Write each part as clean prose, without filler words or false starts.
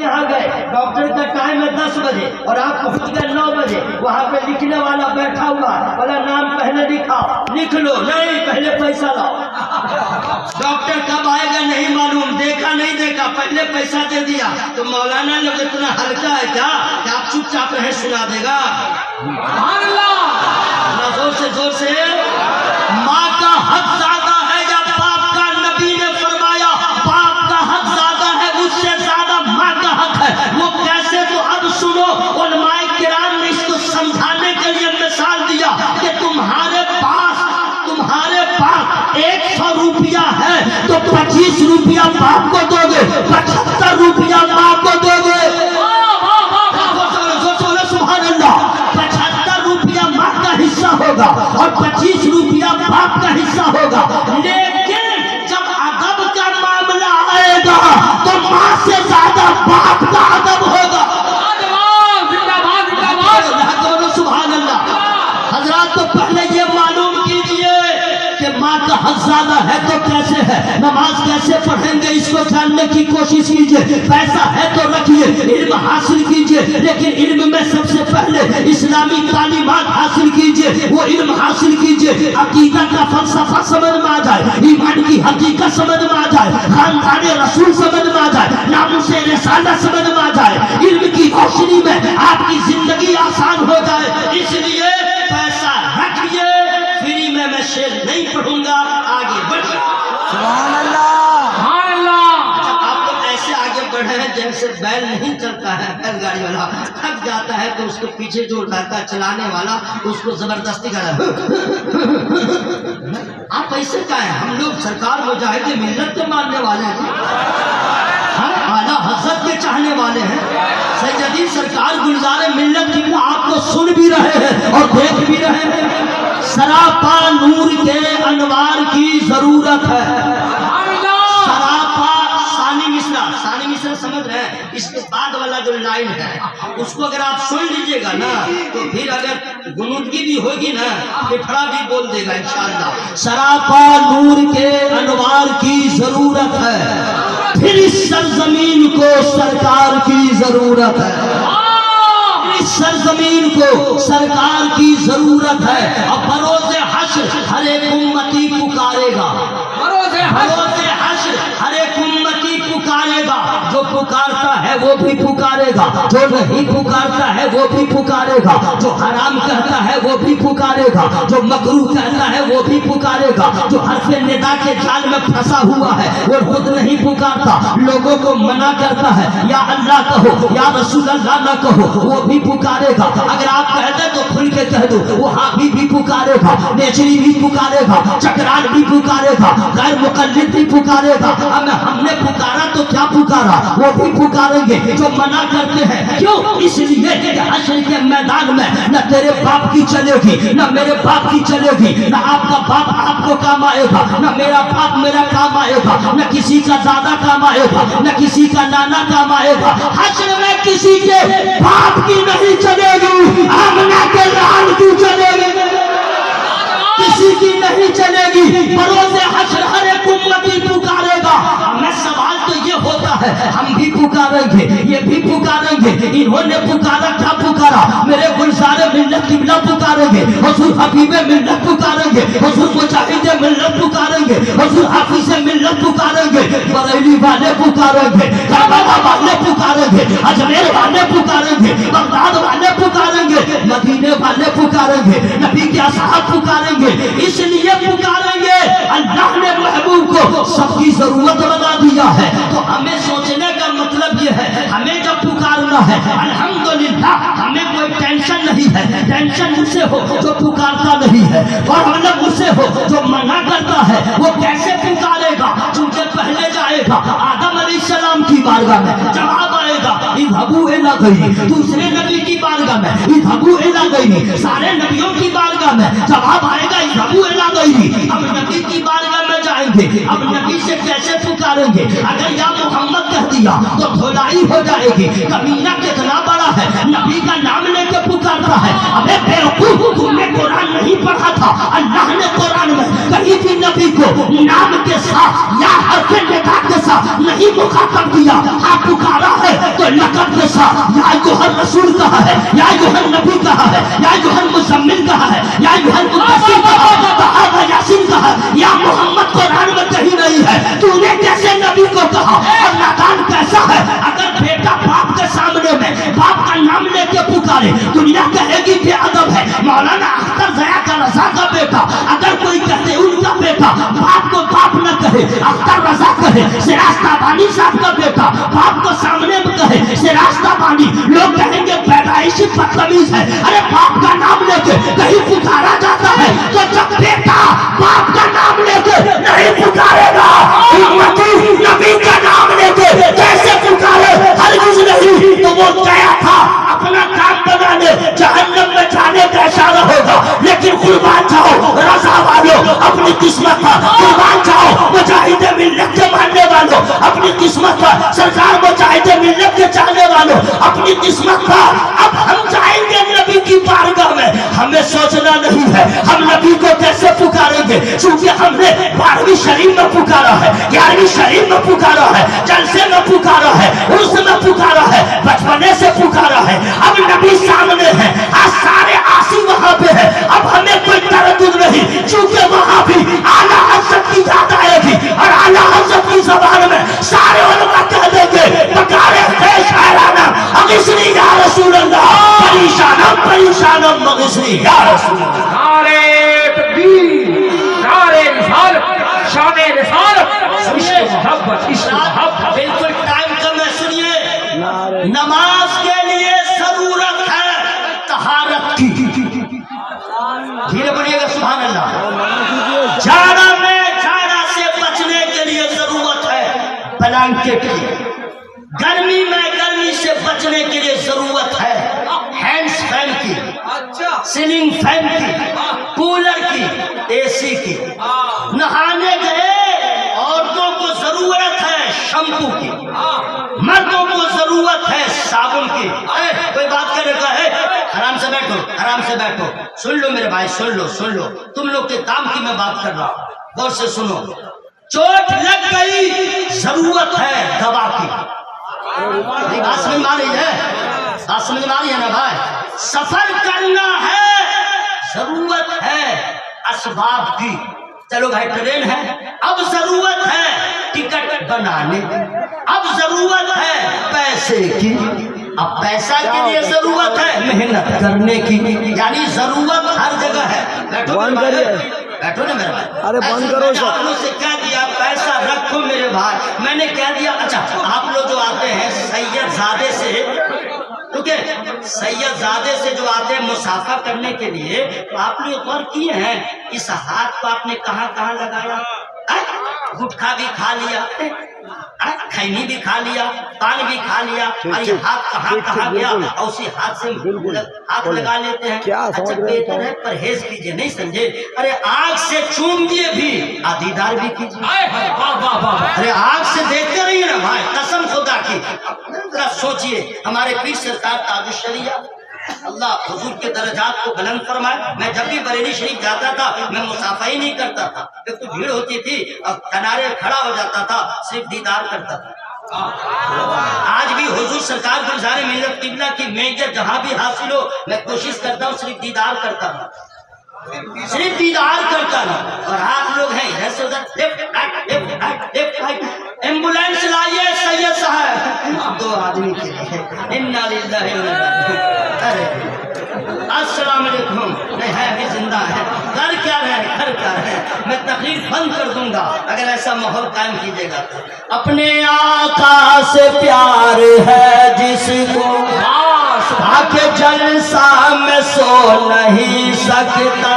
यहाँ गए, डॉक्टर का टाइम है 10 बजे और आप पहुँच गए 9 बजे। वहाँ पे लिखने वाला बैठा हुआ, बोला नाम पहले लिखाओ। लिख लो, नहीं पहले पैसा लाओ। डॉक्टर कब आएगा नहीं मालूम, देखा नहीं देखा, पहले पैसा दे दिया। तो मौलाना लोग इतना हल्का है क्या कि आप चुपचाप रहे, सुना देगा। जोर से माँ का हक ज्यादा है या बाप का? नबी ने फरमाया बाप का हक ज्यादा है, उससे ज्यादा माँ का हक है। वो कैसे? तो अब सुनो, उलमाए किराम ने इसको समझाने के लिए मिसाल दिया कि तुम्हारे पास 100 रुपया है तो 25 रुपया बाप को दोगे, 75 रुपया माँ को दोगे। हिस्सा होगा और 25 रुपया बाप का हिस्सा होगा। लेकिन जब अदब का मामला आएगा तो माँ से ज्यादा बाप का अदब होगा। सुभान अल्लाह। हजरात तो पहले ये मालूम कीजिए कि माँ का हक ज्यादा है तो कैसे है, नमाज कैसे पढ़ेंगे इसको जानने की कोशिश कीजिए। पैसा है तो रखिए, इल्म हासिल कीजिए, लेकिन इल्म में सबसे पहले इस्लामी तालीमात हासिल कीजिए। वो इल्म हासिल कीजिए, अकीदा का फलसफा समझ में आ जाए, ईमान की हकीकत समझ में आ जाए, खानदान रसूल समझ में आ जाए, नामुसे रिसाला समझ में आ जाए। इल्म की रोशनी में आपकी जिंदगी आसान हो जाए। इसलिए पैसा रखिए। फ्री में मैं शेर नहीं पढ़ूंगा, आगे बढ़िए। सुभान अल्लाह, सुभान अल्लाह। जब आप लोग ऐसे आगे बढ़े हैं जैसे बैल नहीं चलता है, बैलगाड़ी वाला थक जाता है तो उसको पीछे जो रहता है चलाने वाला उसको जबरदस्ती कर रहा है। आप ऐसे क्या है? हम लोग सरकार मुजाहिद मिल्लत के मानने वाले हैं, आला हजरत के चाहने वाले हैं। सैयदी सरकार गुलजारे मिल्लत की आपको सुन भी रहे हैं और देख भी रहे हैं। सरापा नूर के अनवार की जरूरत है। सरापा सानी मिश्रा समझ रहे हैं? इसके बाद वाला जो लाइन है उसको अगर आप सुन लीजिएगा ना तो फिर अगर गुनूदगी भी होगी ना फिफड़ा भी बोल देगा इंशाअल्लाह। सरापा नूर के अनवार की जरूरत है, फिर इस सरजमीन को सरकार की जरूरत है। इस सरजमीन को सरकार की जरूरत है। अब बरोज़े हश्र हर एक उम्मती पुकारेगा, बरोज़े हश्र हर एक उम्मती पुकारेगा। जो पुकारता है वो भी पुकारेगा, जो नहीं पुकारता है वो भी पुकारेगा, जो हराम कहता है वो भी पुकारेगा, जो मकरूह कहता है वो भी पुकारेगा, जो हरफ़े निदा के जाल में फंसा हुआ है वो खुद नहीं पुकारता, लोगों को मना करता है या अल्लाह कहो या रसूल अल्लाह न कहो, वो भी पुकारेगा। अगर आप कह दे तो खुल के कह दो, वो हाफी भी पुकारेगा, नेचरी भी पुकारेगा, चकरार भी पुकारेगा, गैर मुकल्लिद भी पुकारेगा। अब हमने पुकारा तो क्या पुकारा, वो भी पुकारेंगे। जो मना करते हैं क्यों? इसलिए हश्र के मैदान में न तेरे बाप की चलेगी, न मेरे बाप की चलेगी, न आपका बाप आपको काम आएगा, न मेरा बाप मेरा काम आएगा, न किसी का दादा काम आएगा, न किसी का नाना काम आएगा। हश्र में किसी के बाप की नहीं चलेगी, आमना के लाल की चलेगी, किसी की नहीं चलेगी। बरोज़े हश्र हर एक उम्मती पुकारेगा। मैं सवाल तो ये होता है, हम भी पुकारेंगे, ये भी पुकारेंगे। इन्होंने पुकारा, क्या पुकारा? मेरे गुलज़ारे मिल्लत किबला पुकारेंगे, हुज़ूर हबीबे मिल्लत पुकारेंगे, हुज़ूर मुजाहिदे मिल्लत पुकारेंगे, हुज़ूर हाफिज़े मिल्लत पुकारेंगे, बरेली वाले पुकारेंगे, करबला वाले पुकारेंगे, अजमेर वाले पुकारेंगे, बगदाद वाले पुकारेंगे, मदीने वाले पुकारेंगे, नबी के असहाब पुकारेंगे। इसलिए पुकारेंगे, अल्लाह ने महबूब को सबकी जरूरत बना दिया है। तो हमें सोचने का मतलब ये है, हमें जब पुकारना है अल्हम्दुलिल्लाह, हमें कोई टेंशन नहीं है। टेंशन उसे हो जो पुकारता नहीं है, और मतलब उसे हो जो मना करता है। वो कैसे पुकारेगा? चूंकि पहले जाएगा आदम अलैहिस्सलाम की बारगाह में, जवाब आएगा इज़हबू इला गैरी, दूसरे नबी की बारगाह में इज़हबू इला गैरी, सारे नबियों की बारगाह में जवाब आएगा इज़हबू इला गैरी। अब नबी की बारगाह में जाएंगे, अब नबी से कैसे पुकारेंगे? अगर या मोहम्मद कह दिया तो धुलाई हो जाएगी। कमीना कितना बड़ा है, नबी का नाम लेके पुकारता है। अबे बेवकूफ, तुमने कुरान नहीं पढ़ा था? अल्लाह ने कुरान में कहीं भी नबी को नाम के साथ या हर्फ निदा के साथ नहीं मुखातब दिया। हाँ पुकारा है तो लक़ब के साथ या अय्युहर रसूल कहा है, या अय्युहर नबी कहा है, या अय्युहल मुज़म्मिल कहा है, या अय्युहल मुद्दस्सिर कहा है, तहा यासीन कहा है, या मोहम्मद कुरान में कहीं नहीं है। तूने कैसे नबी को कहा? और नादान कैसा है, अगर बेटा बाप के सामने में बाप का नाम लेके पुकारे, दुनिया कहेगी बेअदब है। मौलाना अख्तर ज़या का रज़ा का बेटा, अगर कोई कहते उनका बेटा बाप को बाप न कहे, अख्तर रज़ा कहे, सिरास्ताबानी साहब का बेटा बाप को सामने में कहे सिरास्ताबानी, लोग कहेंगे पैदाइशी बदतमीज है। अरे बाप का नाम लेके कहीं पुकारा जाता है तो जब बेटा बाप का नाम लेके नहीं पुकारेगा, उम्मती नबी का नाम लेके कैसे पुकारे? हरगिज़ नहीं। तो वो गया था अपना काम बनाने, जहन्नम में जाने का इशारा होगा। लेकिन कुर्बान जाओ रज़ा वालों, अपनी किस्मत पर कुर्बान जाओ मुजाहिदे मिल्लत के मानने वालों, अपनी किस्मत पर सरकार मुजाहिदे मिल्लत के चाहने वालों, अपनी किस्मत पर। अब हम जाएंगे नबी की बारगाह में, हमें सोचना नहीं है हम नबी को कैसे पुकारेंगे, क्योंकि हमने 12वीं शरीफ में पुकारा है, 11वीं शरीफ में पुकारा है, जलसे में पुकारा है, उर्स में पुकारा है, बचपने से पुकारा है। अब नबी सामने है, आज सारे आसी वहां पे है। अब हमें कोई तरद्दुद नहीं, क्योंकि वहां भी आला हज़रत की याद आएगी और आला हज़रत की ज़बान में सारे उलमा कह देंगे पुकारे है शायराना अगिस्नी या रसूल अल्लाह, परेशानम परेशानम मगिस्नी या रसूल अल्लाह। नारे तकबीर, नारे रिसालत, शाने रिसालत, इश्क मोहब्बत, इश्क मोहब्बत। बिल्कुल टाइम कम है, सुनिए। नमाज के लिए जरूरत है तहारत की। धीरे पढ़िएगा, सुभान अल्लाह। जाड़ा में जाड़ा से बचने के लिए जरूरत है ब्लैंकेट की। गर्मी में गर्मी से बचने के लिए जरूरत है हैंड्स फैन की, सीलिंग फैन की, कूलर की, एसी की। नहाने गए औरतों को जरूरत है शैम्पू की, मर्दों को जरूरत है साबुन की। कोई बात कर रहा है? आराम से बैठो, आराम से बैठो, सुन लो मेरे भाई, सुन लो, सुन लो। तुम लोग के काम की मैं बात कर रहा हूँ, गौर से सुनो। चोट लग गई, जरूरत है दवा की। बात समझ में आ रही है? बात समझ में आ रही है ना भाई? सफर करना है, जरूरत है असबाब की। चलो भाई ट्रेन है, अब जरूरत है टिकट बनाने, अब जरूरत है पैसे की। अब पैसा के लिए जरूरत है मेहनत करने की, यानी जरूरत हर जगह है। बैठो मेरे भाई, बैठो ना मेरे भाई। अरे बंद करो सर। आप लोग से क्या दिया? पैसा रखो मेरे भाई। मैंने क्या दिया? अच्छा, आप लोग जो आते हैं सैयदजादे से, ठीक है, सैयदजादे से जो आते हैं मुसाफा करने के लिए, तो आप लोग गौर किए हैं इस हाथ को आपने कहाँ कहाँ लगाया? गुटखा भी खा लिया, खैनी भी खा लिया, पान भी खा लिया, और ये हाथ कहाँ कहाँ गया? और उसी हाथ से हाथ लगा लेते हैं। अच्छा बेहतर है परहेज कीजिए, नहीं समझे? अरे आग से चूम दिए भी दीदार भी कीजिए। अरे आग से देखते रहिए ना भाई, कसम खुदा की। जरा सोचिए, हमारे पीर सरकार ताजुश शरिया अल्लाह हुजूर के दर्जात को बुलंद फरमाए। मैं जब भी बरेली शरीफ जाता था, मैं मुसाफा ही नहीं करता था, जब तो भीड़ होती थी और किनारे खड़ा हो जाता था, सिर्फ दीदार करता था। आज भी हुजूर सरकार गुलजार मिल्लत किबला की मेजर जहां भी हासिल हो, मैं कोशिश करता हूँ सिर्फ दीदार करता था, सिर्फ दीदार करता था। और आप लोग हैं इधर से उधर, left right, left right, left right. Ambulance लाइए सैयद साहब, 2 आदमी के लिए। इन्ना लिल्लाहि व इन्ना इलैहि राजिऊन। अरे अस्सलाम वालेकुम, नहीं है अभी जिंदा है। घर क्या है, घर क्या है? मैं तकरीर बंद कर दूंगा अगर ऐसा माहौल कायम कीजिएगा तो। अपने आका से प्यार है जिसको आके जलसा में सो नहीं सकता।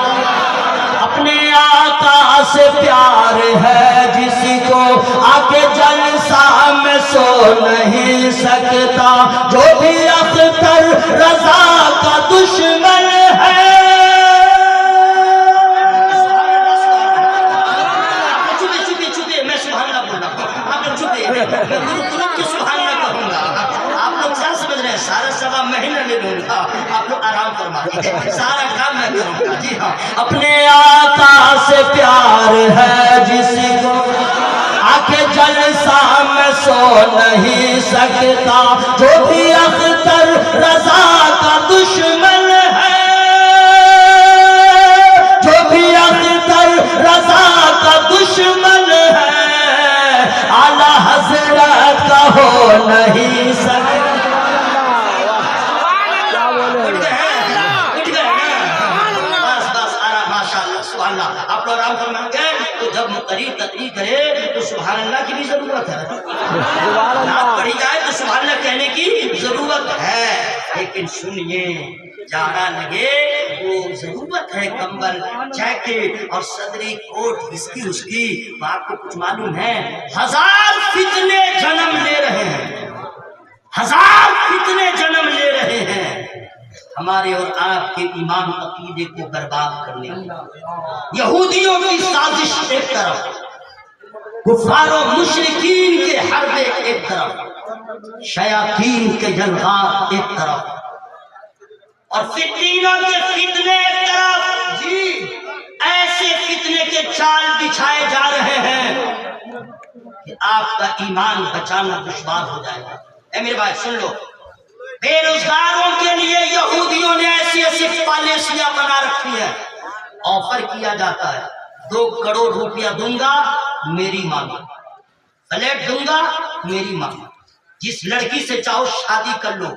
अपने आका से प्यार है जिसको आके जलसा में सो नहीं सकता। जो भी अख्तर रजा का दुश्मन है, चुपे मैं सुभान अल्लाह बोल रहा हूँ, आप लोग चुपे, मैं तुरंत सुभान अल्लाह कहूँगा। आप लोग क्या समझ रहे हैं? सारा सवा महीने मैं ले लूंगा, आप लोग आराम फरमा लीजिए, सारा काम मैं करूंगा। जी हाँ, अपने आका से प्यार है जिसको आके जलसा में सो नहीं सकता, जो भी अख्तर रजा का दुश्मन है, जो भी अख्तर रजा का दुश्मन है, आला हजरत का हो नहीं सकता। आप लोग आराम फरमाएंगे तो जब मुकर्री तकरीर करे तो सुभान अल्लाह की भी जरूरत है, नात पढ़ी जाए तो सुभान अल्लाह कहने की जरूरत है। लेकिन सुनिए, जाना लगे वो जरूरत है कंबल जैकेट और सदरी कोट इसकी उसकी, तो आपको कुछ मालूम है 1000 फितने जन्म ले रहे हैं, 1000 फितने जन्म ले रहे हैं हमारे और आपके ईमान अकीदे को बर्बाद करने की। यहूदियों की साजिश एक तरफ, कुफारो मुशरिकीन के हरबे एक तरफ, शयातीन के जलवा एक तरफ, और फितनों के फितने एक तरफ। जी, ऐसे फितने के चाल बिछाए जा रहे हैं कि आपका ईमान बचाना दुश्वार हो जाएगा। ए मेरे भाई सुन लो, बेरोजगारों के लिए यहूदियों ने ऐसी ऐसी पॉलिसियां बना रखी है, ऑफर किया जाता है 2 करोड़ रुपया दूंगा मेरी मांगो, फ्लैट दूंगा मेरी मांगो, जिस लड़की से चाहो शादी कर लो,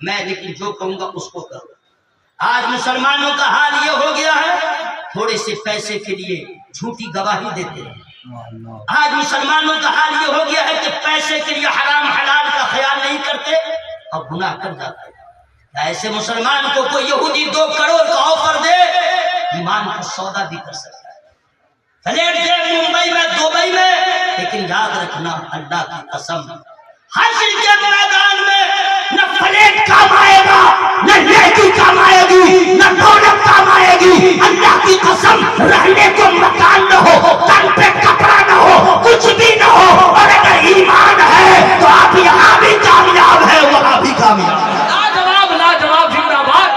मैं लेकिन जो कहूंगा उसको करो। आज मुसलमानों का हाल ये हो गया है, थोड़े से पैसे के लिए झूठी गवाही देते हैं। आज मुसलमानों का हाल ये हो गया है कि पैसे के लिए हराम हलाल का ख्याल नहीं करते और गुनाह कर जाते हैं। ऐसे मुसलमान को कोई यहूदी 2 करोड़ का ऑफर दे, ईमान का सौदा भी कर सकता है, फ्लैट दे मुंबई में दुबई में, लेकिन याद रखना अल्लाह की कसम हश्र के मैदान में न फ्लैट काम आएगा, न लड़की काम आएगी, न दौलत काम आएगी। अल्लाह की कसम, रहने को मकान न हो, तन पे कपड़ा न हो, कुछ भी न हो, और अगर ईमान है तो आप यहाँ भी कामयाब है, वहाँ भी कामयाब। लाजवाब लाजवाब, जिंदाबाद।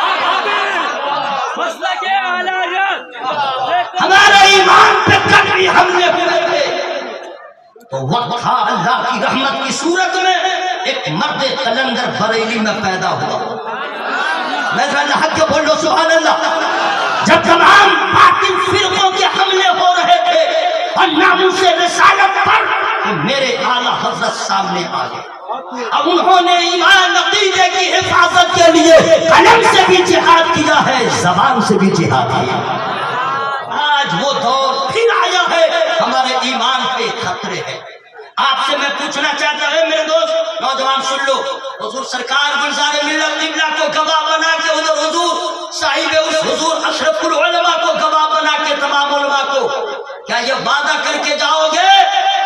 हमारे ईमान पे कभी हमने पूरे थे तो वक्त था अल्लाह की रहमत की सूरत में एक मर्द कलंदर बरेली में पैदा हुआ। मैं हक के बोल लो सुभान अल्लाह। जब तमाम बातिल फिरकों के हमले हो रहे थे और नामूसे रिसालत पर, तो मेरे आला हजरत सामने आ गए। अब उन्होंने ईमान अकीदे की हिफाजत के लिए कलम से भी जिहाद किया है, जबान से भी जिहाद किया। आज वो दौर फिर आया है, हमारे ईमान पे खतरे हैं। आपसे मैं पूछना चाहता हूं मेरे दोस्त नौजवान सुन लो, हुजूर सरकार गुलजार मिल्लत किबला को गवाह बना के उधर हुजूर साहिब उस हुजूर अशरफुल उलमा को गवाह बना के तमाम उलमा को क्या ये वादा करके जाओगे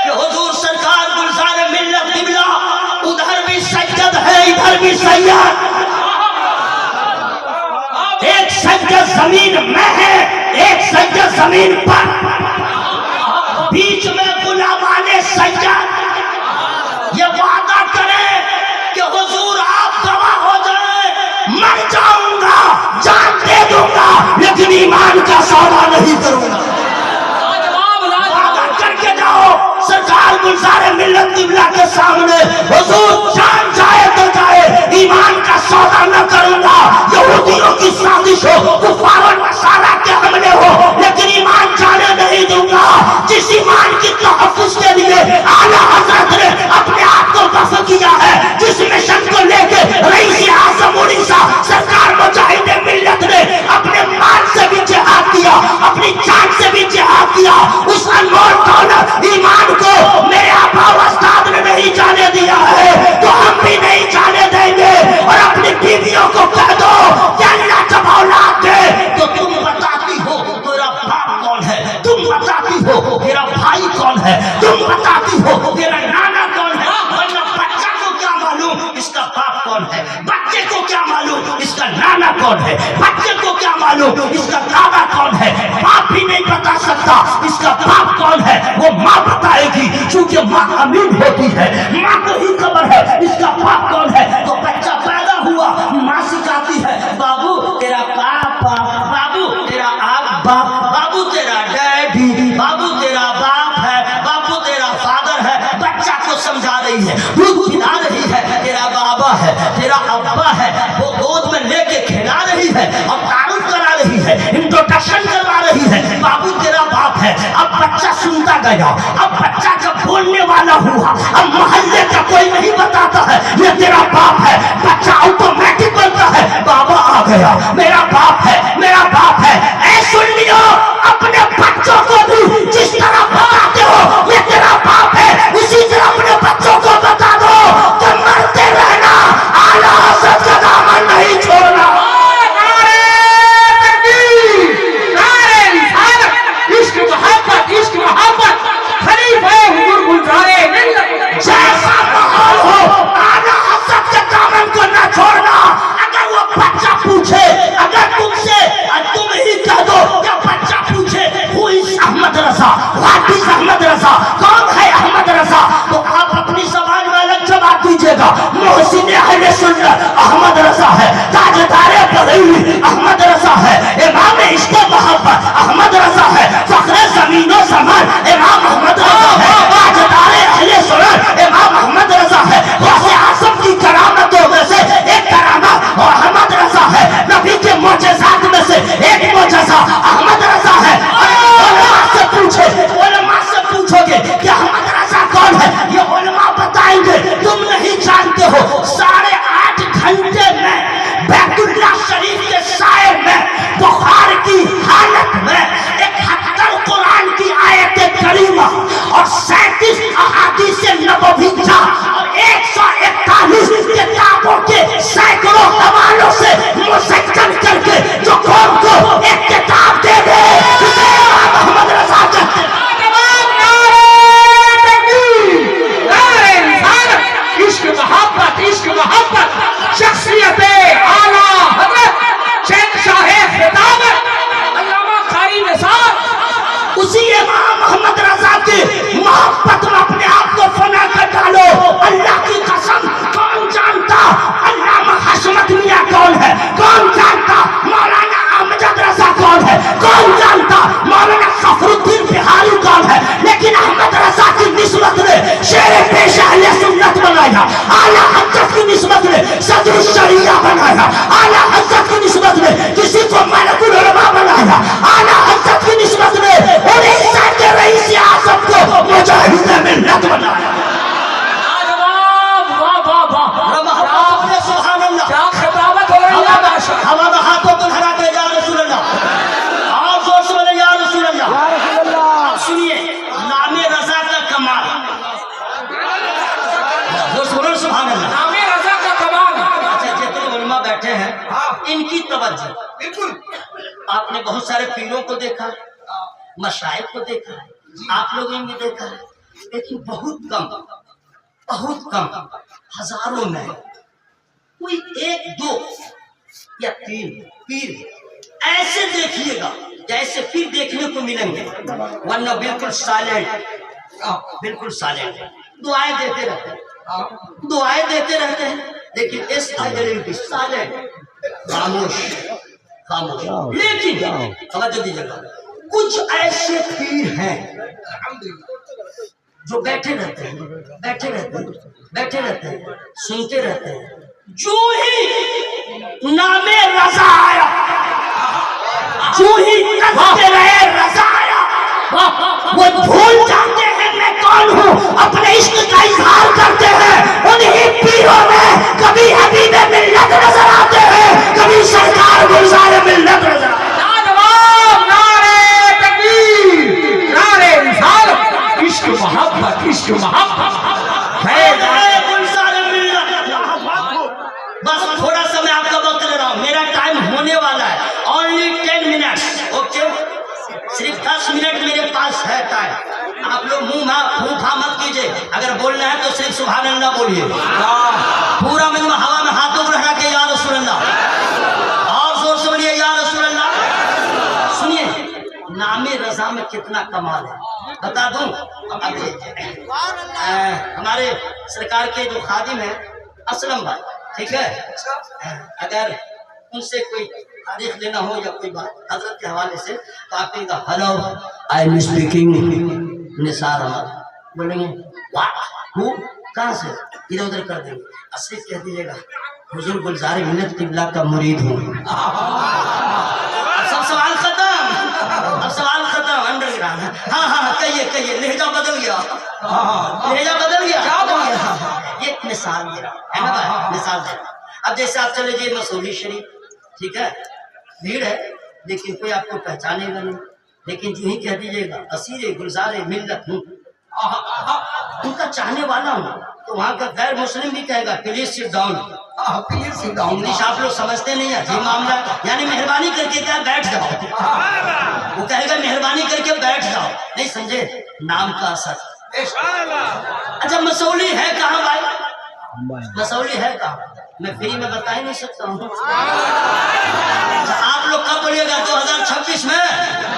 कि हुजूर सरकार गुलजार मिल्लत किबला उधर भी सज्जद है इधर भी सैयद, एक सज्जद जमीन में है एक सज्जद जमीन पर, बीच में गुलामाने सज्जद, ये वादा करें कि हुजूर आप गवाह हो जाए, मर जाऊंगा जान दे दूंगा लेकिन ईमान का सौदा नहीं करूंगा। वादा करके जाओ सरकार गुलजार मिल्लत किबला के सामने, हुजूर जान जाए तो जाए ईमान का सौदा न करूंगा। यहूदियों की साजिश हो, कुफार नसारा के हमले हो, लेकिन ईमान जाने नहीं दूंगा। जिस ईमान की तहफ्फुज़ के लिए आला हज़रत ने अपने आप को वफ़ किया है, जिस मिशन को लेके रईस आज़म उड़ीसा सरकार मुजाहिद मिल्लत ने अपने माल से भी जिहाद किया, अपनी जान से भी जिहाद किया, उस अनमोल दौलत ईमान को मेरे आबा व उस्ताद ने नहीं जाने दिया है तो हम भी नहीं जाने देंगे। और अपनी बीवियों को कह दो कि अल्लाह जब औलाद दे तो तुम बताती हो तेरा बाप कौन है, तुम बताती हो तेरा भाई कौन है, तुम बताती हो तेरा नाना कौन है, वरना बच्चा को क्या मालूम इसका बाप कौन है, बच्चे को क्या मालूम इसका नाना कौन है, बच्चे को क्या मालूम इसका दादा कौन है, बाप भी नहीं बता सकता इसका बाप कौन है, वो माँ बताएगी क्योंकि माँ अमीन होती है, माँ को ही खबर है इसका बाप कौन है। तो बच्चा पैदा हुआ, माँ सिखा ہے, تیرا ابا ہے, وہ گود میں لے کے کھلا رہی ہے اور تعارف کرا رہی ہے, انٹروڈکشن کروا رہی ہے, بابو تیرا باپ ہے. اب بچہ سنتا گیا, اب بچہ جب بولنے والا ہوا, اب محلے کا کوئی نہیں بتاتا ہے یہ تیرا باپ ہے, بچہ آٹومیٹک بولتا ہے بابا آ گیا, میرا باپ ہے, میرا باپ ہے. اے سن لیو, اپنے بچوں کو بھی جس طرح بتاتے ہو یہ تیرا باپ ہے, اسی طرح اپنے بچوں کو بتا دو کہ مرتے رہنا, اعلیٰ حضرت کا دامن نہیں چھوڑنا. جیسا ماحول ہو اعلیٰ حضرت کے دامن کو نہ چھوڑنا. اگر وہ بچہ پوچھے, اگر تم سے تم ہی کہہ دو کہ بچہ پوچھے who is Ahmad Raza, what is Ahmad Raza, کون ہے احمد رضا, تو آپ اپنی زبان میں الگ جواب دیجیے گا. محسن اہل سنت احمد رضا ہے, تاجدار بریلوی احمد رضا ہے, امام عشق و محبت احمد رضا ہے, فخر زمین و زمان امام احمد رضا ہے, تاجدار اہل سنت امام احمد رضا ہے. غوث اعظم کی کرامتوں میں سے ایک کرامت اور احمد رضا ہے, نبی کے معجزات میں سے ایک معجزہ احمد رضا ہے. علماء سے پوچھے, علماء سے پوچھو گے کہ احمد رضا کون ہے, یہ علماء بتائیں گے تم نہیں جانتے ہو. 8.5 گھنٹے میں بیت اللہ شریف کے سائے میں بخار کی حالت میں 71 قرآن کی آیت کریمہ اور 37 احادیث نبویہ اور 141 کتابوں کے سینکڑوں حوالوں سے مسجل کر کے جو قوم کو ایک کتاب دے دے جسے امام محمد رضا کہتے ہیں. عشق محبت شخصیت اعلیٰ حضرت شہنشاہ خطابت علامہ قاری نثار, اسی امام محمد رضا کی محبت میں اپنے آپ کو فنا کر ڈالو. اللہ کی قسم, کون جانتا علامہ حشمت میاں کون ہے, کون جانتا مولانا امجد رضا کون ہے, کون جانتا مولانا فخر الدین بہاری کون ہے, لیکن احمد رضا کی نسبت نے شیر پیش اہل سنت بنایا, اعلیٰ حضرت کی نسبت نے صدر الشریعہ بنایا, اعلیٰ حضرت کی نسبت نے کسی کو ملک العلماء بنایا, اعلیٰ حضرت کی نسبت نے اڑیسہ کے رئیس اعظم کو مجاہد ملت بنایا. سبحان اللہ, کیا خطابت ہو رہی ہے. ہوا میں ہاتھوں کو دھرا کے یا رسول اللہ, اور زور سے بولے یا رسول اللہ. سنیے نام رضا کا کمال, سبحان اللہ, نام رضا کا کمال. اچھا جتنے علماء بیٹھے ہیں ان کی توجہ, بالکل آپ نے بہت سارے پیروں کو دیکھا, مشائخ کو دیکھا, آپ لوگوں نے بھی دیکھا ہے, لیکن بہت کم ہزاروں میں کوئی 1 2 یا 3 پیر ایسے دیکھیے گا جیسے پیر دیکھنے کو ملیں گے, ورنہ بالکل سائلنٹ دعائیں دیتے رہتے ہیں, لیکن اس سائلنٹ, خاموش. لیکن توجہ دیجیے گا, کچھ ایسے پیر ہیں جو بیٹھے رہتے ہیں, سنتے رہتے ہیں. جو ہی نام رضا آیا, جو ہی کہتے رہے رضا آیا, وہ بھول جاتے ہیں میں کون ہوں, اپنے عشق کا اظہار کرتے ہیں. انہیں پیروں میں کبھی حبیب ملت نظر آتے ہیں, کبھی سرکار گلزار ملت نظر آتے ہیں. عشق محبت بس تھوڑا سا میں آپ کا وقت لے رہا ہوں, میرا ٹائم ہونے والا ہے, اونلی 10 منٹ. اوکے, صرف 10 منٹ میرے پاس ہے ٹائم. آپ لوگ منہ مت کیجیے, اگر بولنا ہے تو صرف سبحان اللہ بولیے. پورا مجمع ہوا میں ہاتھوں کو لہرا کے یا رسول اللہ, اور زور سے بولیے یا رسول اللہ. سنیے نام رضا میں کتنا کمال ہے, بتا دوں. ہمارے سرکار کے جو خادم ہیں اسلم بھائی, ٹھیک ہے, اگر ان سے کوئی تاریخ لینا ہو یا کوئی بات حضرت کے حوالے سے تو آپ کہیں گا ہلو آئی ایم اسپیکنگ نثار احمد, بولیں گے واٹ ہو, कहाँ से इधर उधर कर देंगे, सिर्फ कह दीजिएगा हुजूर गुलजार मिन्नत किबला का मुरीद हूँ। सब सवाल खत्म, अब सवाल खत्म, अंडरग्राउंड। हाँ हाँ कहिए कहिए, लहजा बदल गया, लहजा बदल गया, क्या बदल गया? ये मिसाल दे रहा है ना भाई, मिसाल दे रहा। अब जैसे आप चले जाइए मसूली शरीफ, ठीक है, भीड़ है लेकिन कोई आपको पहचानेगा नहीं, लेकिन जो ही कह दीजिएगा असीर गुलजार मिल्लत हूँ, उनका चाहने वाला हूँ, तो वहाँ का गैर मुस्लिम भी कहेगा please sit down, please sit down. English आप लोग समझते नहीं है जी मामला, यानी मेहरबानी करके क्या बैठ जाओ, वो कहेगा मेहरबानी करके बैठ जाओ, नहीं समझे, नाम का असर। अच्छा मसौली है कहाँ भाई, मसौली है कहाँ, मैं फ्री में बता ही नहीं सकता हूँ। आप लोग कब बोलिएगा 2026 में,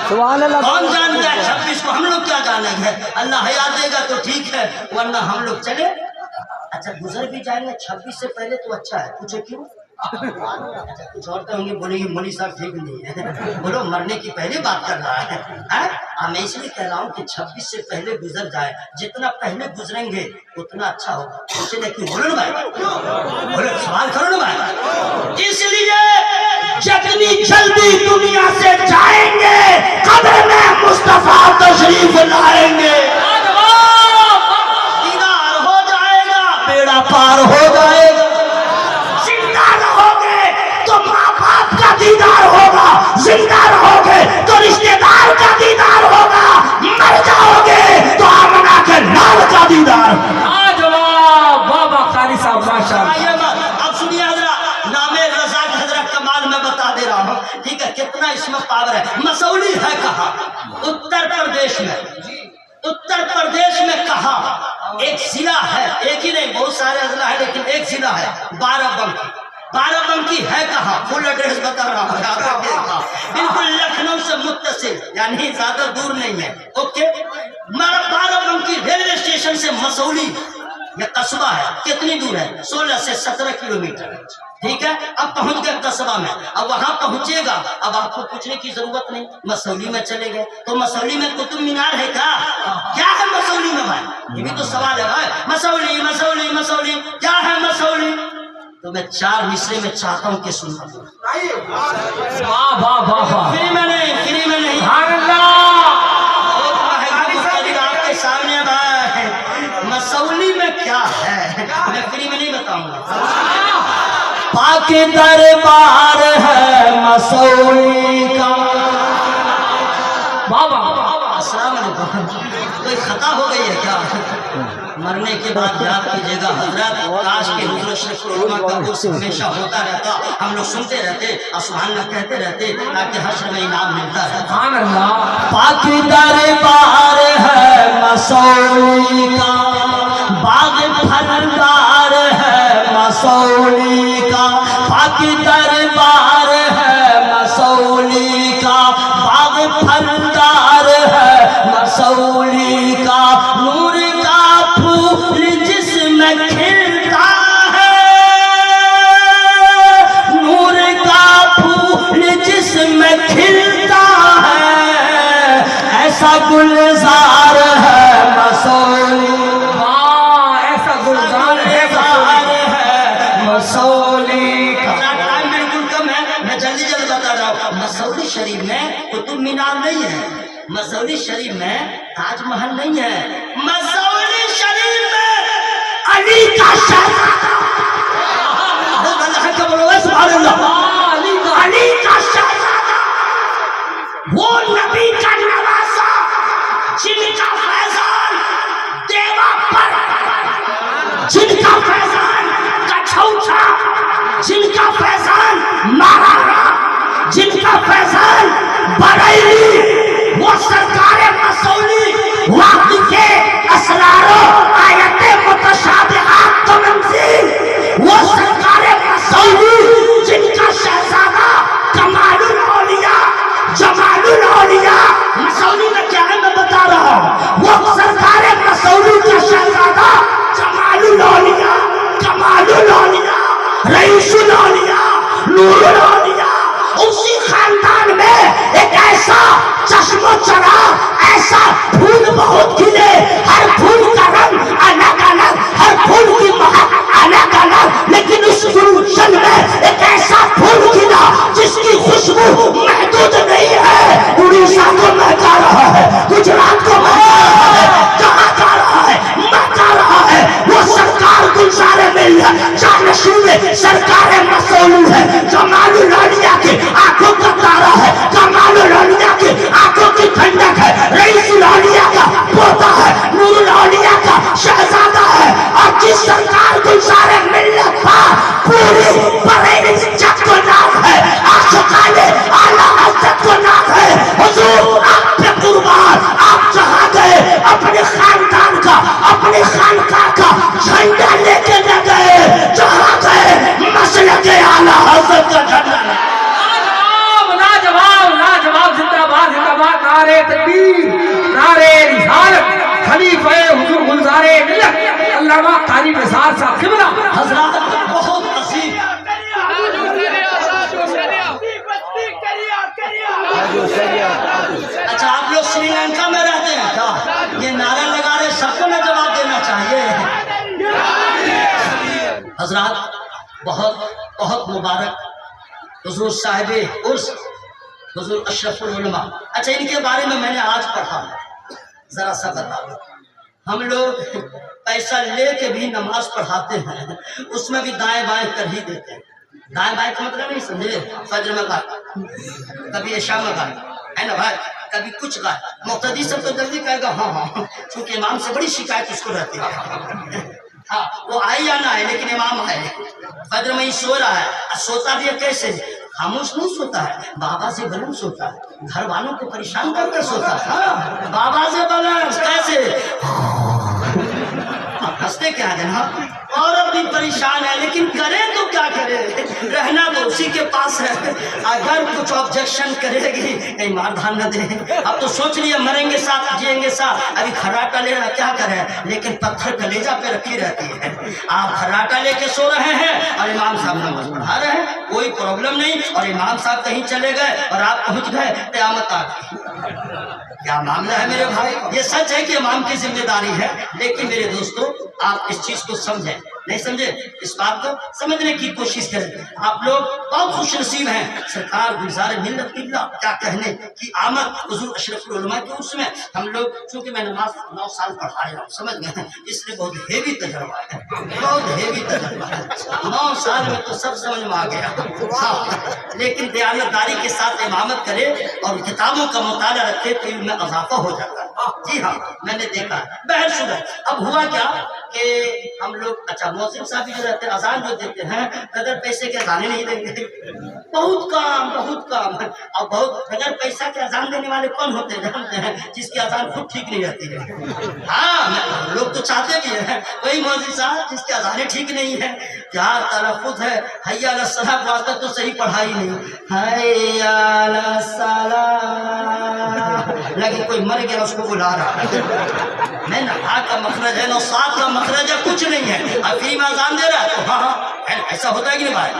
कौन जानता है 26 को, हम लोग क्या जानेंगे, अल्लाह हयात देगा तो ठीक है, वरना हम लोग चले। अच्छा गुजर भी जाएंगे 26 से पहले तो अच्छा है, पूछो क्यों? अच्छा कुछ और तो होंगे, बोलेंगे मौली साहब ठीक नहीं है, बोलो मरने की पहले बात कर रहा है? मैं इसलिए कह रहा हूँ कि 26 से पहले गुजर जाए, जितना पहले गुजरेंगे उतना अच्छा होगा। सोचे कि बोलो ना भाई, बोलो सवाल करो ना भाई। इसलिए जितनी जल्दी दुनिया से जाएंगे कब्र में मुस्तफा तशरीफ लाएंगे, दीदार हो जाएगा, बेड़ा पार हो जाएगा। जिंदा रहोगे तो माँ बाप का दीदार होगा, जिंदा रहोगे तो रिश्तेदार का दीदार होगा, मर जाओगे तो आमना के लाल का दीदार। बाबा कारी साहब माशाअल्लाह। अब सुनिए हजरा, नामे रज़ाक हजरत कमाल में बता दे रहा हूँ, ठीक है, कितना इसमें पावर है। मसौली है कहाँ, उत्तर प्रदेश में, उत्तर प्रदेश में कहा एक जिला है, एक ही नहीं बहुत सारे अजला है, लेकिन एक जिला है बाराबंकी। बाराबंकी है कहाँ, फुल एड्रेस बता रहा हूँ, बिल्कुल लखनऊ से मुत्तसिल, यानी ज्यादा दूर नहीं है। ओके, बाराबंकी रेलवे स्टेशन से मसौली ये कस्बा है, कितनी दूर है, 16 से 17 किलोमीटर, ठीक है। अब पहुंच गए कस्बा में, अब वहां पहुंचेगा, अब आपको पूछने की जरूरत नहीं, मसौली में चले गए तो मसौली में कुतुब मीनार है क्या, क्या है मसौली में भाई, ये भी तो सवाल है भाई। मसौली मसौली मसौली क्या है मसौली, तो मैं 4 मिसरे में चाहता हूँ कि सुन, फ्री में नहीं, फ्री में नहीं, आपके सामने भाई मसौली में क्या है, मैं फ्री में नहीं बताऊंगा। पाक दरबार है मसौली का। बाबा अस्सलाम वालेकुम, कोई खता हो गई है क्या? मरने के बाद याद कीजिएगा हजरत, काश के हुजूर शरीफ का उर्स हमेशा होता रहता, हम लोग सुनते रहते और सुभान अल्लाह कहते रहते, ताकि हश्र में इनाम मिलता है। सुभान अल्लाह। पाक दरबार है मसौली का, बाग फलदार है मसौली का, पाक दरबार है मसौली का, बाग फलदार है मसौली का, नूर का फूल जिसमें खिलता है, नूर का फूल जिसमें खिलता है, ऐसा गुलजार है मसौली, ऐसा गुलजार है मसौली का। टाइम बिल्कुल कम है, मैं जल्दी जल्दी बता रहा हूँ। मसौली शरीफ में कुतुब मीनार नहीं है, मसौली शरीफ में ताजमहल नहीं है, मसौली शरीफ में अली का शहजादा, अली का शहजादा, वो नबी का नवासा, जिनका फैजान देवा पर, जिनका फैजान कछौछा, जिनका फैजान महारा, जिनका फैजान बरेली, वो सरकार मसौली वाक़ई के असरारो आयते मुतशाबिहात तो मंजिल, वो सरकार मसौली जिनका शहजादा कमालुल औलिया जमालुल औलिया, मसौली में क्या है मैं बता रहा हूँ, वो सरकार मसौली का शहजादा जमालुल औलिया कमालुल औलिया रईसुल औलिया नूरुल औलिया, उसी खानदान में ایک ایسا چشم و چراغ، ایسا پھول بہت کھلے، ہر پھول کا رنگ الگ الگ، ہر پھول کی مہک الگ الگ، لیکن اس گلشن میں ایک ایسا پھول کھلا جس کی خوشبو محدود نہیں ہے۔ اڑیسہ کو مہکا رہا ہے، گجرات کو مہکا رہا ہے، کہاں جا رہا ہے؟ مہکا رہا ہے۔ وہ سرکار گلزار ملت جانشین سرکار مسئول ہے، جمال الانبیاء کے آنکھوں کا تارا ہے، کمال الانبیاء کے آنکھوں کی ٹھنڈک ہے، رئیس الانبیاء کا پوتا ہے، نور الانبیاء کا شہزادہ ہے، اور جس سرکار گلزار ملت تھا پوری بریلی جگ کو ناز ہے، عاشقان اعلیٰ حضرت کو ناز ہے۔ حضور آپ پہ قربان، آپ جہاں گئے اپنے خاندان کا، اپنے خانقاہ کا جھنڈا لے کے نہ گئے، جہاں گئے مسلک اعلیٰ حضرت کا جھنڈا لے۔ لاجواب لاجواب، زندہ باد زندہ باد، نعرے تکبیر، نعرے رسالت، خلیفہ حضور گلزار ملت علامہ قاری نثار صاحب قبلہ حضرات بہت عظیم۔ اچھا آپ لوگ سری لنکا میں رہتے ہیں کیا؟ یہ نعرہ لگا رہے، سب کو نہ جواب دینا چاہیے۔ حضرات بہت بہت مبارک حضور صاحب عرس حضور اشرف العلماء۔ اچھا ان کے بارے میں نے آج پڑھا، ذرا سا بتاؤ۔ ہم لوگ پیسہ لے کے بھی نماز پڑھاتے ہیں، اس میں بھی دائیں بائیں کر ہی دیتے ہیں۔ دائیں بائیں کا مطلب نہیں سمجھے؟ فجر میں گائے، کبھی عشاء میں گائے، ہے نا بھائی، کبھی کچھ گائے۔ مقتدی سب تو جلدی کہے گا ہاں ہاں، چونکہ امام سے بڑی شکایت اس کو رہتی ہے۔ ہاں وہ آئے یا نہ آئے لیکن امام آئے، فجر میں ہی سو رہا ہے۔ سوتا بھی کیسے؟ خاموش نہیں سوتا ہے، بابا سے بلند سوتا ہے، گھر والوں کو پریشان کر کے سوتا ہے۔ بابا سے بلند کیسے؟ ہنستے کیا جناب؟ عورت بھی پریشان ہے لیکن کرے تو کیا کرے، رہنا تو اسی کے پاس ہے۔ اگر کچھ آبجیکشن کرے گی کہیں مار دھان نہ دے۔ اب تو سوچ لیے مریں گے ساتھ جیئیں گے ساتھ، ابھی کھراٹا لے رہا کیا کرے، لیکن پتھر کلیجہ پہ رکھی رہتی ہے۔ آپ کھراٹا لے کے سو رہے ہیں اور امام صاحب نماز پڑھا رہے ہیں، کوئی پرابلم نہیں، اور امام صاحب کہیں چلے گئے اور آپ پہنچ گئے، قیامت آ گئی۔ کیا معاملہ ہے میرے بھائی؟ یہ سچ ہے کہ امام کی ذمہ داری ہے، لیکن میرے دوستو آپ اس چیز کو سمجھیں، نہیں سمجھے اس بات کو سمجھنے کی کوشش کریں۔ آپ لوگ بہت خوش نصیب ہیں، سرکار گلزار ملت قبلہ کیا کہنے کی آمد حضور اشرف العلماء کے اس میں ہم لوگ، چونکہ میں نماز 9 سال پڑھایا ہوں، سمجھ گئے، اس لیے بہت ہیوی تجربہ ہے، بہت ہیوی تجربہ ہے۔ 9 سال میں تو سب سمجھ میں آ گیا، ہاں، لیکن دیانتداری کے ساتھ امامت کرے اور کتابوں کا مطالعہ رکھے تو علم میں اضافہ ہو جاتا ہے۔ جی ہاں میں نے دیکھا ہے۔ بہر صورت اب ہوا کیا کہ ہم لوگ، اچھا مؤذن صاحب جو رہتے ہیں اذان جو دیتے ہیں بغیر پیسے کے اذانے نہیں دیں گے، بہت کام اور بہت بغیر پیسہ کے اذان دینے والے کون ہوتے ہیں جانتے ہیں؟ جس کی اذان خود ٹھیک نہیں رہتی ہے۔ ہاں لوگ تو چاہتے بھی ہیں وہی مؤذن صاحب جس کی اذانیں ٹھیک نہیں ہے، کیا تلفظ ہے، حی علی الصلاۃ، واسطہ تو صحیح پڑھائی نہیں، حی علی الصلاۃ، لیکن کوئی مر گیا اس کو بلا رہا ہے، میں نہ ہا کا مخرج ہے نہ سات کا مخرج ہے، کچھ نہیں ہے، اب فری میں اذان دے رہا ہے تو ہاں ہاں ایسا ہوتا ہے کہ نہیں بھائی؟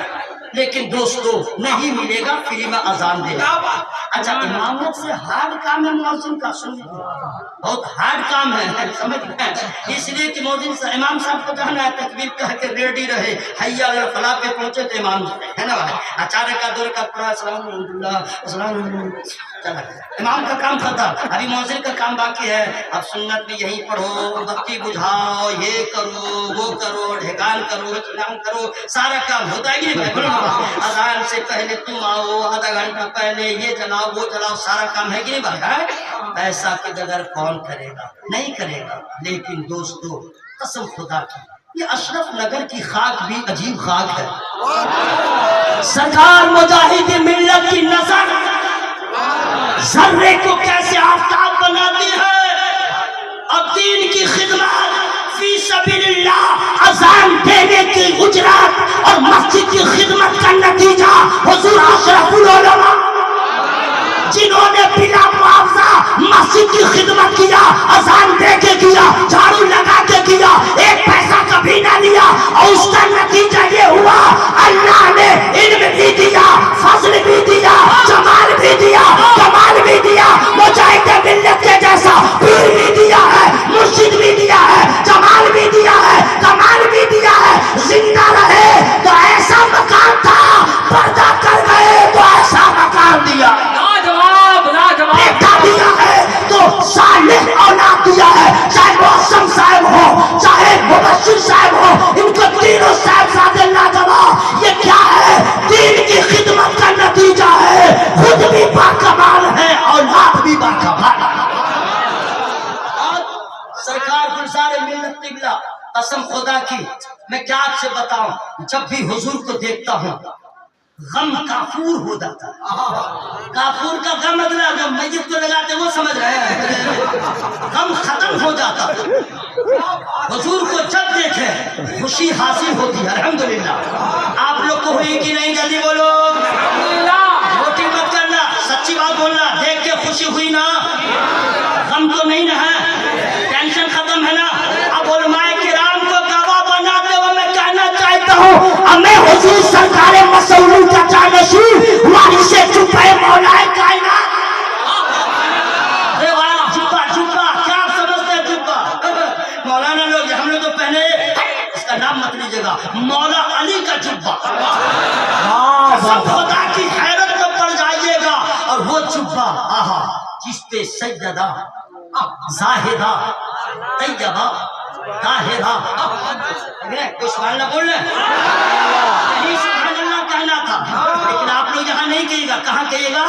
لیکن دوستو نہیں ملے گا فری میں اذان دینا۔ اچھا امامت سے ہارڈ کام ہے مؤذن کا، سن بہت ہارڈ کام ہے، سمجھ گئے؟ اس لیے کہ مؤذن سے امام صاحب کو جانا ہے، تکبیر کہہ کے ریڈی رہے، حی علی الفلاح پہ پہنچے تو امام ہے نا بھائی، اچانک کا دور کا پڑا السلام الحمدللہ السلام علیکم، چلا امام کا کام ختم، ابھی مؤذن کا کام باقی ہے۔ اب سنت بھی یہی پڑھو، بتی بجھاؤ، یہ کرو وہ کرو، ڈھکان کرو، اطمینان کرو، سارا کام ہوتا ہے کہ نہیں؟ اذان سے پہلے تم آؤ، آدھا گھنٹہ پہلے یہ جلاؤ وہ جلاؤ، سارا کام ہے کہ نہیں بھائی؟ پیسہ کے بغیر کون کرے گا؟ نہیں کرے گا۔ لیکن دوستو قسم خدا کی یہ اشرف نگر کی خاک بھی عجیب خاک ہے۔ سرکار مجاہد ملت کی نظر ذرے کو کیسے آفتاب بناتی ہے، اب دین کی خدمت فی سبیل اللہ، اذان دینے کی اجرت اور مسجد کی خدمت کا نتیجہ حضور اشرف العلماء جنہوں نے بلا معاوضہ مسجد کی خدمت کیا، اذان دے کے کیا، جھاڑو لگا کے کیا، ایک پیسہ کبھی نہ لیا، اور اس کا نتیجہ یہ ہوا اللہ نے علم بھی دیا، فضل بھی دیا، جمال بھی دیا، मैं क्या आपसे बताऊं, जब भी हुजूर को देखता हूं गम काफूर हो जाता है। काफूर का गम मतलब जो मैयत को लगाते वो समझ रहे हैं, गम खत्म हो जाता है। हुजूर को जब देखे खुशी हासिल होती है। अल्हम्दुलिल्लाह। आप लोग को हुई कि नहीं, जल्दी बोलो। रोटी मत करना, सच्ची बात बोलना। देख के खुशी हुई ना, गम तो नहीं ना है, टेंशन खत्म है ना। अब उलमाए किराम को गवाह बनाते हुए मैं कहना चाहता हूँ, हमें हुजूर सरकार मसऊली का जानशीन वारिसे चुपे मौलाए कायनात। अरे वाह, जुब्बा जुब्बा क्या आप समझते हैं जुब्बा? मौलाना लोग हम लोग तो पहले, इसका नाम मत लीजिएगा, मौला अली का जुब्बा। सब खुदा की हैरत में पड़ जाइएगा। और वो जुब्बा, आहा, जिस पे सैयदा जाहिदा तैयबा ताहिरा, कोई सवाल ना बोल रहे, सुभान अल्लाह कहना था, लेकिन आप लोग यहाँ नहीं कहिएगा। कहाँ कहिएगा?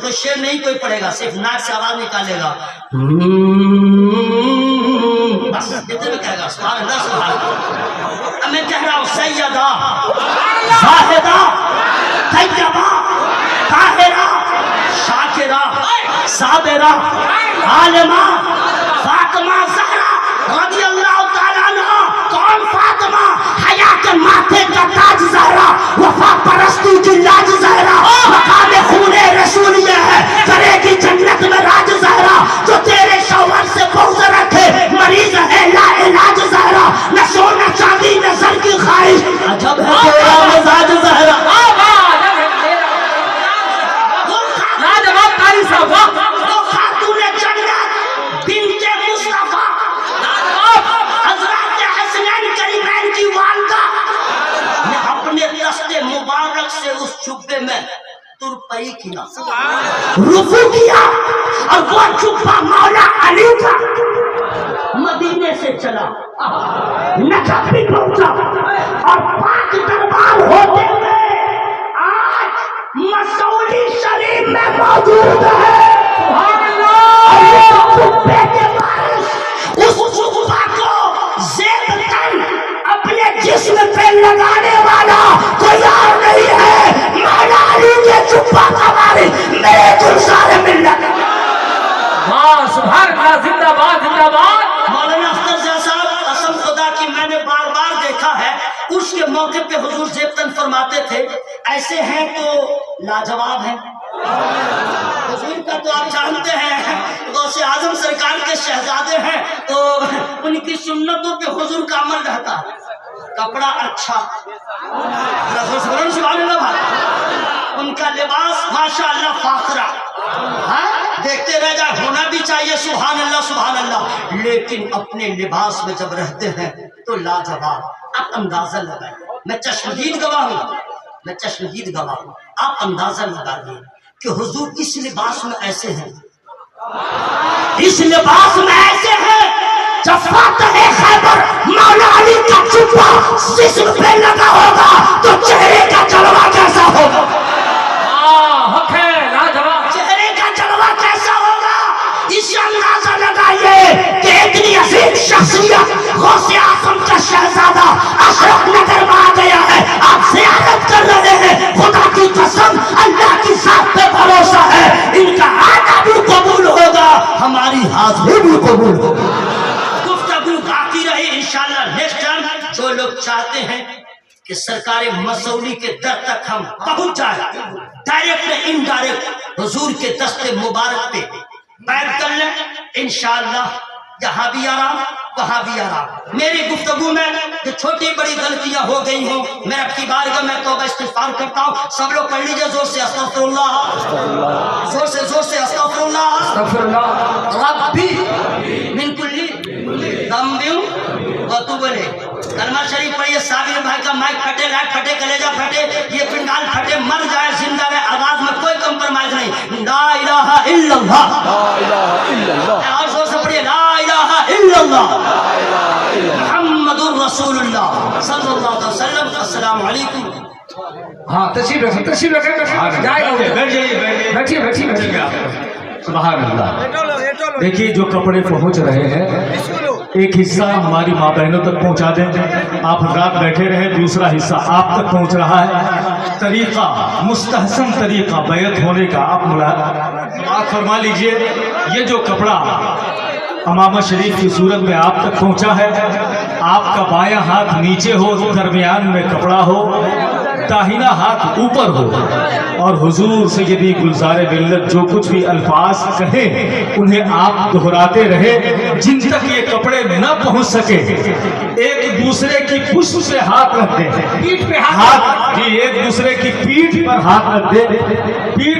तो शेर नहीं कोई पड़ेगा, सिर्फ नाक से आवाज निकालेगा, बस इतने में कहेगा सुभान अल्लाह सुभान अल्लाह। अब मैं कह रहा हूँ सैयदा जाहिदा तैयबा ताहिरा शाकिरा साबिरा आलिमा फातिमा ज़हरा रज़ी अल्लाह ताला अन्हा। कौन फातिमा? हया के माथे का ताज ज़हरा, वफा परस्ती की लाज ज़हरा, मकाम खूने रसूलिया है, करेगी जन्नत में राज ज़हरा। जो तेरे शौहर से बुग़्ज़ रखे मरीज है ला इलाज ज़हरा, न सोना चांदी न ज़र की ख्वाहिश, अजब है तेरा मिजाज ज़हरा। लाजवाब कारी साहब, वो खातूने जन्नत बिन्ते मुस्तफा हज़रत हसनैन करीमैन की वालिदा ने अपने दस्ते मुबारक से उस जुब्बे में तुरपई किया, रुकू किया, और वो जुब्बा मौला अली का मदीने से चला, नजफ भी पहुंचा, और पाक दरबार होते हुए आज मसऊली शरीफ में मौजूद है। और ये जुब्बे के बारिश उस जुब्बा को ज़ेब तन अपने जिस्म पे लगाने वाला कोई और नहीं है, मौला अली के जुब्बा का वारिस मेरे गुलजार मिल्लत। हाँ सुभान अल्लाह, जिंदाबाद जिंदाबाद। मौलाना अख्तर ज़ा साहब, कसम खुदा की मैंने बार बार देखा है, उसके मौके पे हुजूर ज़ेबतन फरमाते थे, ऐसे हैं तो लाजवाब हैं। हुजूर का तो आप जानते हैं, गौसे आजम सरकार के शहजादे हैं, तो उनकी सुन्नतों पे हुजूर का अमल रहता है। कपड़ा अच्छा, सुभान अल्लाह भाई, उनका लिबास माशाअल्लाह फाखरा, हाँ देखते रह जा, होना भी चाहिए सुभान अल्लाह, लेकिन अपने लिबास में जब रहते हैं तो लाजवाब। आप अंदाजा लगाए, मैं चश्मदीद गवाह हूँ, आप अंदाजा लगाइए कि हुजूर इस लिबास में ऐसे हैं, इस लिबास में ऐसे हैं, जब फातह खैबर मौला अली का जुब्बा जिस्म पे लगा होगा तो चेहरे का जलवा कैसा होगा? हक है, लाजवाब। चेहरे का जलवा कैसा होगा? इससे अंदाजा लगाइए कि इतनी अजीम शख्सियत गौसे आज़म का शहजादा अशरफ नगर में आ गया है, आप ज़ियारत कर रहे हैं। खुदा की कसम, अल्लाह की ज़ात पे भरोसा है, इनका आना भी कबूल होगा, हमारी हाज़िरी भी कबूल होगी। गुफ्तगू बाकी रही इंशाल्लाह नेक्स्ट टाइम। जो लोग चाहते हैं कि सरकार मसऊली के दर तक हम पहुंच जाए, डायरेक्ट या इनडायरेक्ट हुजूर के दस्ते मुबारक पे बैठ कर लें इंशाल्लाह। यहाँ भी आराम, वहाँ भी आराम। मेरी गुफ्तगू में जो छोटी बड़ी गलतियां हो गई हो, मैं आपकी बारगाह में तौबा इस्तिग़फ़ार करता हूँ। सब लोग पढ़ लीजिए जोर से अस्तग़फ़िरुल्लाह, जोर से अस्तग़फ़िरुल्लाह रब्बी मिन कुल्ली ज़ंबिन व तुब इलैह। कलमा शरीफ पढ़िए। साबिर भाई का माइक फटे, लाइट फटे, कलेजा फटे, ये पिंडाल फटे, मर जाए जिंदा रहे, आवाज में कोई कंप्रोमाइज नहीं। ला इलाहा इल्लल्लाह, और जोर से पढ़िए, ला इलाहा इल्लल्लाह मुहम्मदुर रसूलुल्लाह सल्लल्लाहु अलैहि वसल्लम। अस्सलाम वालेकुम। हाँ तशरीफ रखें, जाएगा, बैठिए। सुभान अल्लाह। देखिए जो कपड़े पहुंच रहे हैं एक हिस्सा हमारी माँ बहनों तक पहुंचा दें, आप हजरात बैठे रहे, दूसरा हिस्सा आप तक पहुंच रहा है। तरीका मुस्तहसन तरीका बैत होने का आप बात फरमा लीजिए। ये जो कपड़ा अमामा शरीफ की सूरत में आप तक पहुंचा है, आपका बायां हाथ नीचे हो, दरमियान में कपड़ा हो, दाहिना हाथ ऊपर हो, और हुजूर सैयदी गुलजार मिल्लत जो कुछ भी अल्फाज कहें उन्हें आप दोहराते रहे। जिन तक ये कपड़े न पहुंच सके एक दूसरे की पुष्प पे हाथ रख दे, पीठ पे हाथ हाथ जी एक दूसरे की पीठ पर हाथ रख दे, पीठ